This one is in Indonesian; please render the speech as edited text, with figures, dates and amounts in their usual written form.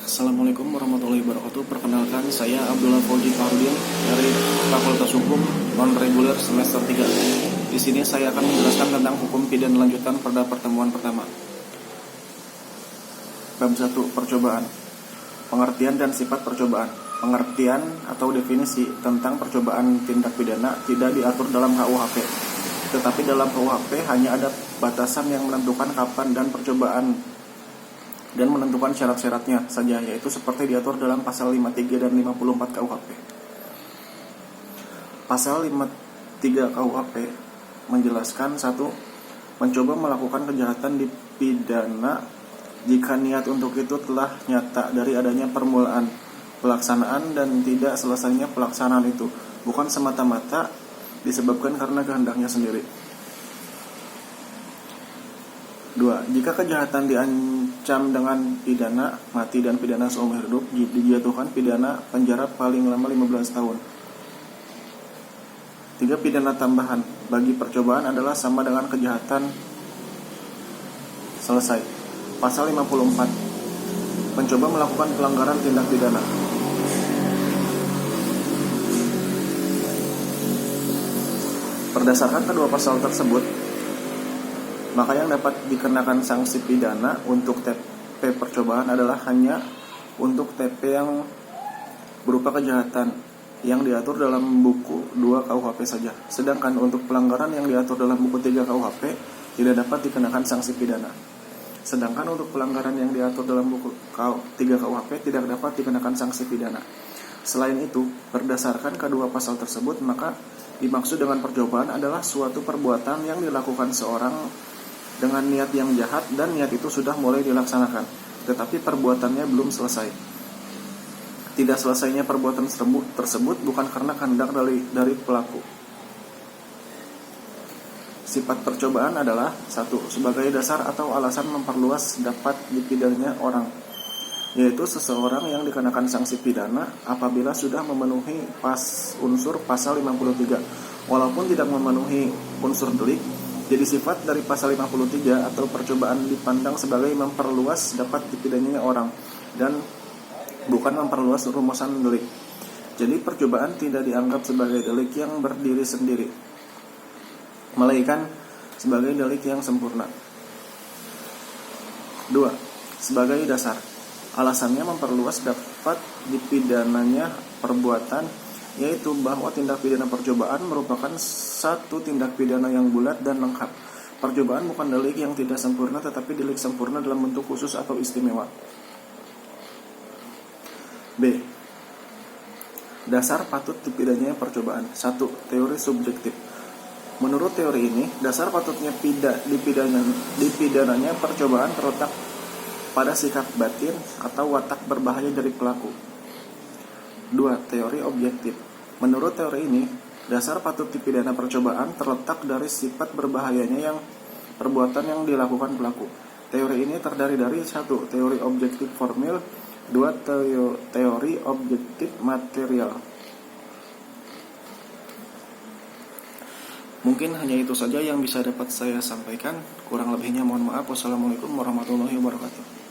Assalamualaikum warahmatullahi wabarakatuh. Perkenalkan, saya Abdullah Fauzi Fahrudin dari Fakultas Hukum Non-Reguler semester 3. Di sini saya akan menjelaskan tentang hukum pidana lanjutan pada pertemuan pertama. Bab 1. Percobaan. Pengertian dan sifat percobaan. Pengertian atau definisi tentang percobaan tindak pidana tidak diatur dalam KUHP. Tetapi dalam KUHP hanya ada batasan yang menentukan kapan dan percobaan dan menentukan syarat-syaratnya saja, yaitu seperti diatur dalam pasal 53 dan 54 KUHP. Pasal 53 KUHP menjelaskan 1. Mencoba melakukan kejahatan dipidana jika niat untuk itu telah nyata dari adanya permulaan, pelaksanaan, dan tidak selesainya pelaksanaan itu, bukan semata-mata disebabkan karena kehendaknya sendiri. 2. Jika kejahatan diancam dengan pidana mati dan pidana seumur hidup, dijatuhkan pidana penjara paling lama 15 tahun. 3. Pidana tambahan bagi percobaan adalah sama dengan kejahatan selesai. Pasal 54. Mencoba melakukan pelanggaran tindak pidana. Berdasarkan kedua pasal tersebut, maka yang dapat dikenakan sanksi pidana untuk TP percobaan adalah hanya untuk TP yang berupa kejahatan yang diatur dalam buku 2 KUHP saja. Sedangkan untuk pelanggaran yang diatur dalam buku 3 KUHP tidak dapat dikenakan sanksi pidana. Sedangkan untuk pelanggaran yang diatur dalam buku 3 KUHP tidak dapat dikenakan sanksi pidana. Selain itu, berdasarkan kedua pasal tersebut, maka dimaksud dengan percobaan adalah suatu perbuatan yang dilakukan seorang dengan niat yang jahat dan niat itu sudah mulai dilaksanakan, tetapi perbuatannya belum selesai. Tidak selesainya perbuatan tersebut bukan karena kehendak dari pelaku. Sifat percobaan adalah 1. Sebagai dasar atau alasan memperluas dapat dipidananya orang, yaitu seseorang yang dikenakan sanksi pidana apabila sudah memenuhi unsur pasal 53, walaupun tidak memenuhi unsur delik. Jadi sifat dari pasal 53 atau percobaan dipandang sebagai memperluas dapat dipidananya orang dan bukan memperluas rumusan delik. Jadi percobaan tidak dianggap sebagai delik yang berdiri sendiri, melainkan sebagai delik yang sempurna. 2. Sebagai dasar. Alasannya memperluas dapat dipidananya perbuatan, yaitu bahwa tindak pidana percobaan merupakan satu tindak pidana yang bulat dan lengkap. Percobaan bukan delik yang tidak sempurna, tetapi delik sempurna dalam bentuk khusus atau istimewa. B. Dasar patut dipidananya percobaan. 1. Teori subjektif. Menurut teori ini, dasar patutnya dipidananya percobaan terletak pada sikap batin atau watak berbahaya dari pelaku. 2. Teori objektif. Menurut teori ini, dasar patut dipidana percobaan terletak dari sifat berbahayanya yang perbuatan yang dilakukan pelaku. Teori ini terdiri dari 1. Teori objektif formil, 2. Teori objektif material. Mungkin hanya itu saja yang bisa dapat saya sampaikan. Kurang lebihnya mohon maaf. Wassalamualaikum warahmatullahi wabarakatuh.